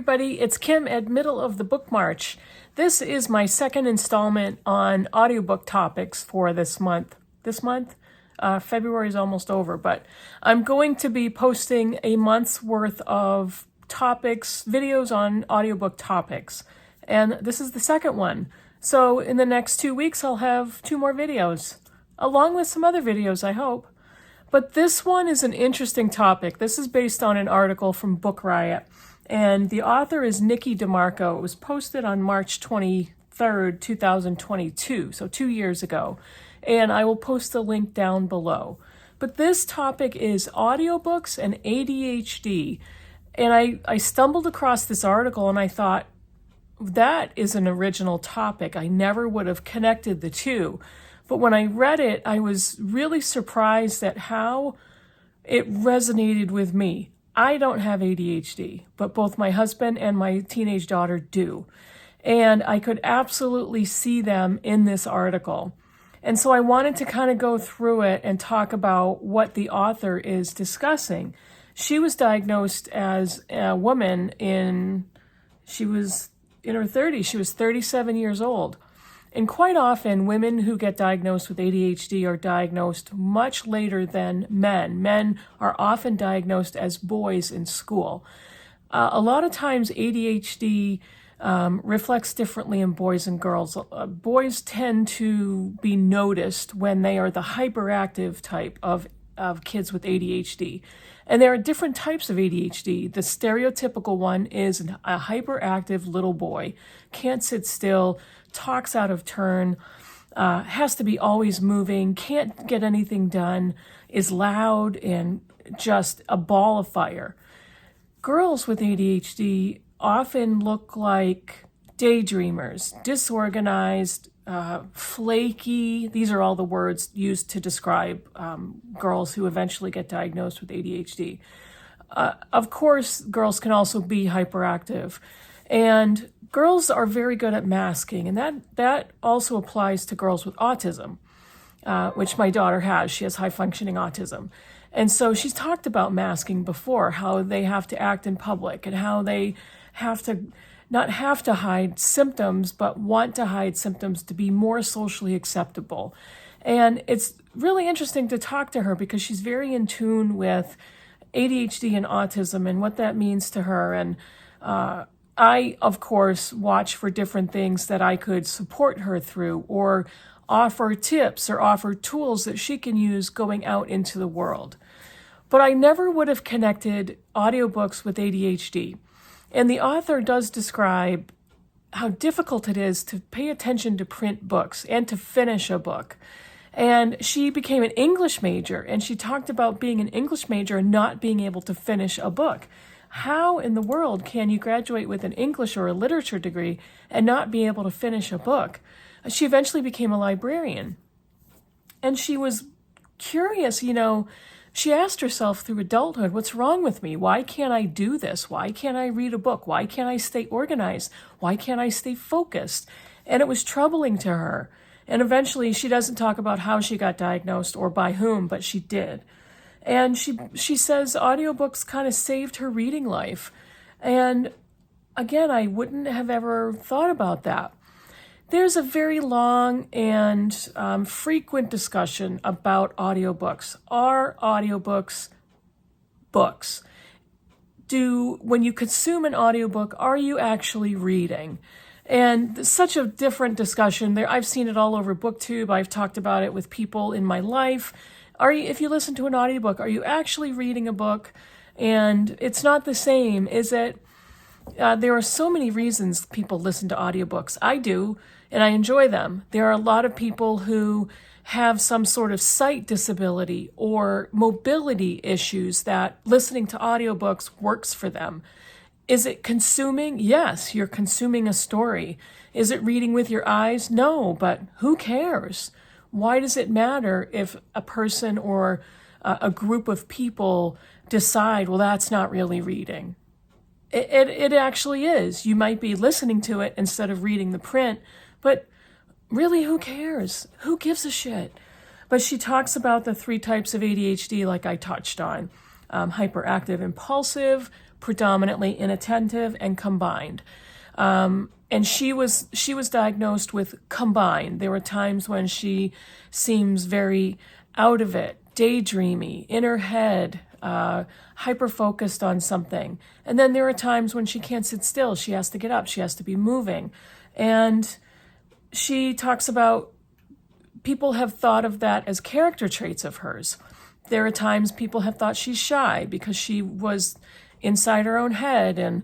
everybody, it's Kim at Middle of the Bookmarch. This is my second installment on audiobook topics for this month. February is almost over, but I'm going to be posting a month's worth of topics, videos on audiobook topics. And this is the second one. So in the next 2 weeks, I'll have 2 more videos, along with some other videos, I hope. But this one is an interesting topic. This is based on an article from Book Riot. And the author is Nikki DeMarco. It was posted on March 23rd, 2022, so 2 years ago. And I will post a link down below. But this topic is audiobooks and ADHD. And I stumbled across this article and I thought, that is an original topic. I never would have connected the two. But when I read it, I was really surprised at how it resonated with me. I don't have ADHD, but both my husband and my teenage daughter do. And I could absolutely see them in this article. And so I wanted to kind of go through it and talk about what the author is discussing. She was diagnosed as a woman she was in her 30s. She was 37 years old. And quite often, women who get diagnosed with ADHD are diagnosed much later than men. Men are often diagnosed as boys in school. A lot of times, ADHD reflects differently in boys and girls. Boys tend to be noticed when they are the hyperactive type of kids with ADHD. And there are different types of ADHD. The stereotypical one is a hyperactive little boy, can't sit still, talks out of turn, has to be always moving, can't get anything done, is loud and just a ball of fire. Girls with ADHD often look like daydreamers, disorganized, flaky. These are all the words used to describe girls who eventually get diagnosed with ADHD. Of course, girls can also be hyperactive. And girls are very good at masking, and that also applies to girls with autism, which my daughter has. She has high-functioning autism. And so she's talked about masking before, how they have to act in public and how they not have to hide symptoms, but want to hide symptoms to be more socially acceptable. And it's really interesting to talk to her because she's very in tune with ADHD and autism and what that means to her. And I, of course, watch for different things that I could support her through or offer tips or offer tools that she can use going out into the world. But I never would have connected audiobooks with ADHD. And the author does describe how difficult it is to pay attention to print books and to finish a book. And she became an English major, and she talked about being an English major and not being able to finish a book. How in the world can you graduate with an English or a literature degree and not be able to finish a book? She eventually became a librarian. And she was curious, she asked herself through adulthood, what's wrong with me? Why can't I do this? Why can't I read a book? Why can't I stay organized? Why can't I stay focused? And it was troubling to her. And eventually, she doesn't talk about how she got diagnosed or by whom, but she did. And she says audiobooks kind of saved her reading life. And again, I wouldn't have ever thought about that. There's a very long and frequent discussion about audiobooks. Are audiobooks books? When you consume an audiobook, are you actually reading? And such a different discussion. I've seen it all over BookTube. I've talked about it with people in my life. If you listen to an audiobook, are you actually reading a book? And it's not the same, is it? There are so many reasons people listen to audiobooks. I do, and I enjoy them. There are a lot of people who have some sort of sight disability or mobility issues that listening to audiobooks works for them. Is it consuming? Yes, you're consuming a story. Is it reading with your eyes? No, but who cares? Why does it matter if a person or a group of people decide, well, that's not really reading? It actually is. You might be listening to it instead of reading the print, but really, who cares? Who gives a shit? But she talks about the 3 types of ADHD like I touched on. Hyperactive, impulsive, predominantly inattentive and combined. And she was diagnosed with combined. There were times when she seems very out of it, daydreamy, in her head, hyper-focused on something. And then there are times when she can't sit still. She has to get up. She has to be moving. And she talks about people have thought of that as character traits of hers. There are times people have thought she's shy because she was inside her own head and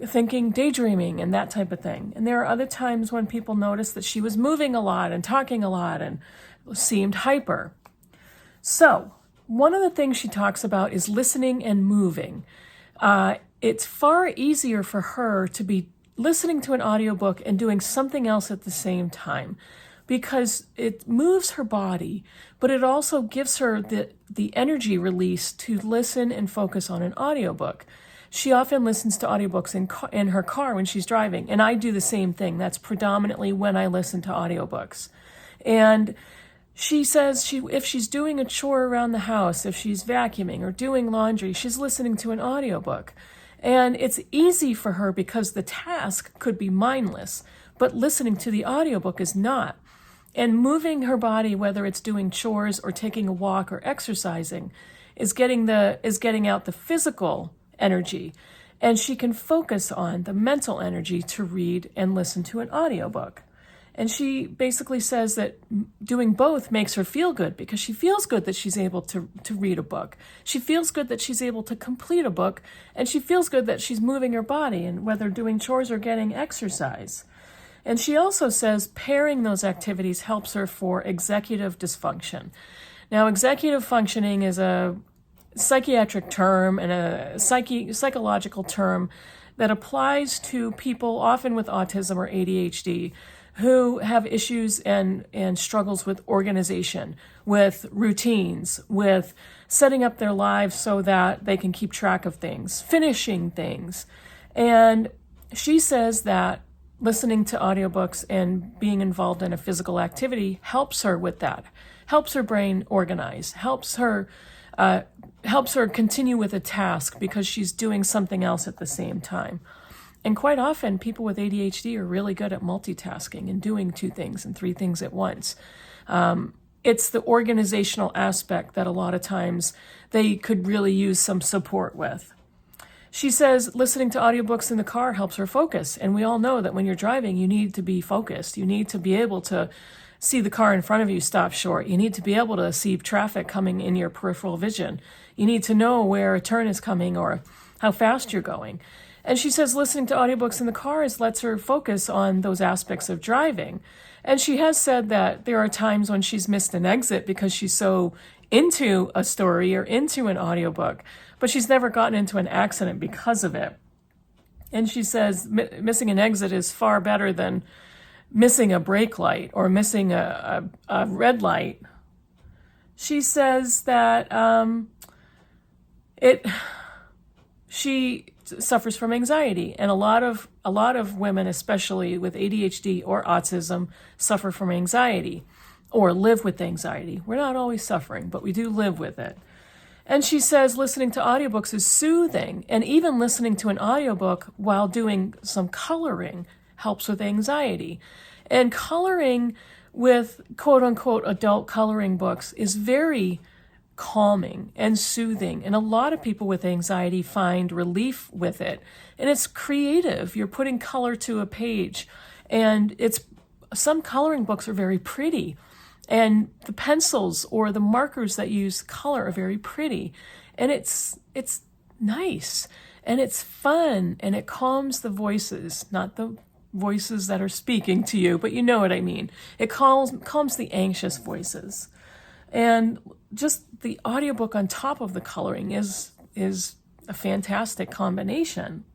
thinking, daydreaming, and that type of thing. And there are other times when people noticed that she was moving a lot and talking a lot and seemed hyper. So one of the things she talks about is listening and moving. It's far easier for her to be listening to an audiobook and doing something else at the same time, because it moves her body, but it also gives her the energy release to listen and focus on an audiobook. She often listens to audiobooks in her car when she's driving, and I do the same thing. That's predominantly when I listen to audiobooks. And she says if she's doing a chore around the house, if she's vacuuming or doing laundry, she's listening to an audiobook. And it's easy for her because the task could be mindless, but listening to the audiobook is not. And moving her body, whether it's doing chores or taking a walk or exercising, is getting out the physical energy. And she can focus on the mental energy to read and listen to an audiobook. And she basically says that doing both makes her feel good because she feels good that she's able to read a book. She feels good that she's able to complete a book, and she feels good that she's moving her body, and whether doing chores or getting exercise. And she also says pairing those activities helps her for executive dysfunction. Now, executive functioning is a psychiatric term and a psychological term that applies to people often with autism or ADHD who have issues and struggles with organization, with routines, with setting up their lives so that they can keep track of things, finishing things. And she says that listening to audiobooks and being involved in a physical activity helps her with that, helps her brain organize, helps her continue with a task because she's doing something else at the same time. And quite often, people with ADHD are really good at multitasking and doing 2 things and 3 things at once. It's the organizational aspect that a lot of times they could really use some support with. She says listening to audiobooks in the car helps her focus. And we all know that when you're driving, you need to be focused. You need to be able to see the car in front of you stop short. You need to be able to see traffic coming in your peripheral vision. You need to know where a turn is coming or how fast you're going. And she says listening to audiobooks in the car lets her focus on those aspects of driving. And she has said that there are times when she's missed an exit because she's so into a story or into an audiobook, but she's never gotten into an accident because of it. And she says missing an exit is far better than missing a brake light or missing a red light. She says that she suffers from anxiety, and a lot of women, especially with ADHD or autism, suffer from anxiety or live with anxiety. We're not always suffering, but we do live with it. And she says listening to audiobooks is soothing, and even listening to an audiobook while doing some coloring helps with anxiety. And coloring with quote-unquote adult coloring books is very calming and soothing, and a lot of people with anxiety find relief with it. And it's creative. You're putting color to a page, and some coloring books are very pretty, and the pencils or the markers that use color are very pretty, and it's nice, and it's fun, and it calms the voices, not the voices that are speaking to you, but you know what I mean. It calms the anxious voices. And just the audiobook on top of the coloring is a fantastic combination.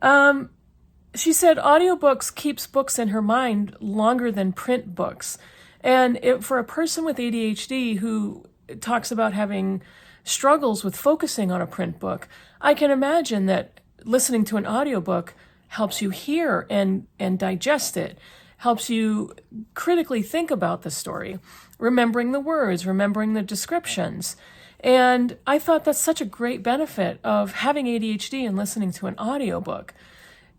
She said audiobooks keeps books in her mind longer than print books. And for a person with ADHD who talks about having struggles with focusing on a print book, I can imagine that listening to an audiobook helps you hear and digest it, helps you critically think about the story, remembering the words, remembering the descriptions. And I thought that's such a great benefit of having ADHD and listening to an audiobook,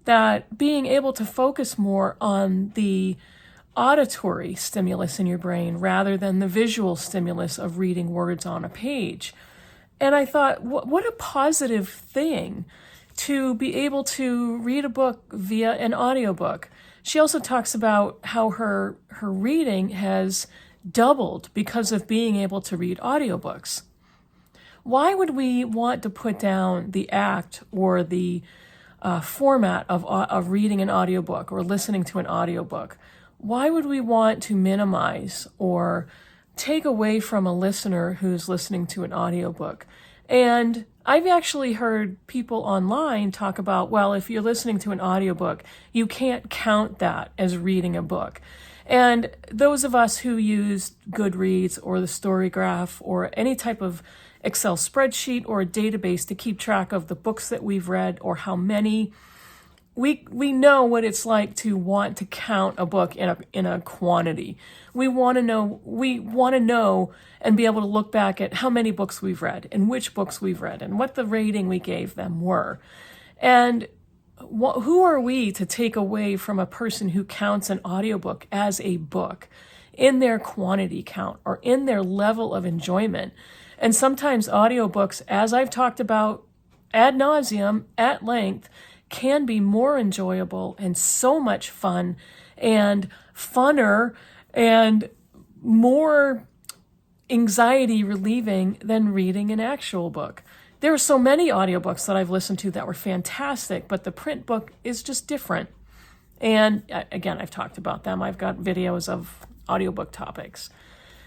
that being able to focus more on the auditory stimulus in your brain rather than the visual stimulus of reading words on a page. And I thought, what a positive thing to be able to read a book via an audiobook. She also talks about how her reading has doubled because of being able to read audiobooks. Why would we want to put down the act or the format of reading an audiobook or listening to an audiobook? Why would we want to minimize or take away from a listener who's listening to an audiobook? And I've actually heard people online talk about, well, if you're listening to an audiobook, you can't count that as reading a book. And those of us who use Goodreads or the Storygraph or any type of Excel spreadsheet or a database to keep track of the books that we've read or how many, we know what it's like to want to count a book in a quantity. We want to know and be able to look back at how many books we've read and which books we've read and what the rating we gave them were. And who are we to take away from a person who counts an audiobook as a book in their quantity count or in their level of enjoyment? And sometimes audiobooks, as I've talked about ad nauseum at length, can be more enjoyable and so much fun and funner and more anxiety relieving than reading an actual book. There are so many audiobooks that I've listened to that were fantastic, but the print book is just different. And again, I've talked about them. I've got videos of audiobook topics.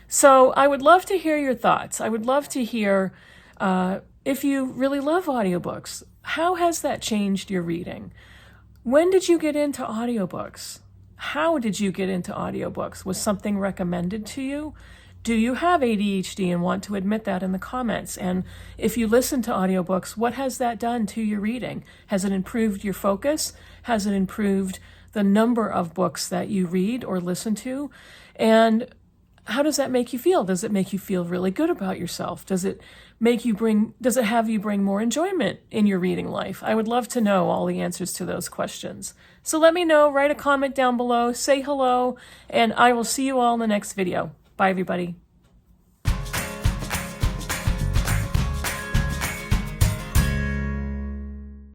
So I would love to hear your thoughts. I would love to hear if you really love audiobooks. How has that changed your reading? When did you get into audiobooks? How did you get into audiobooks? Was something recommended to you? Do you have ADHD and want to admit that in the comments? And if you listen to audiobooks, what has that done to your reading? Has it improved your focus? Has it improved the number of books that you read or listen to? And how does that make you feel? Does it make you feel really good about yourself? Does it have you bring more enjoyment in your reading life? I would love to know all the answers to those questions. So let me know, write a comment down below, say hello, and I will see you all in the next video. Bye, everybody.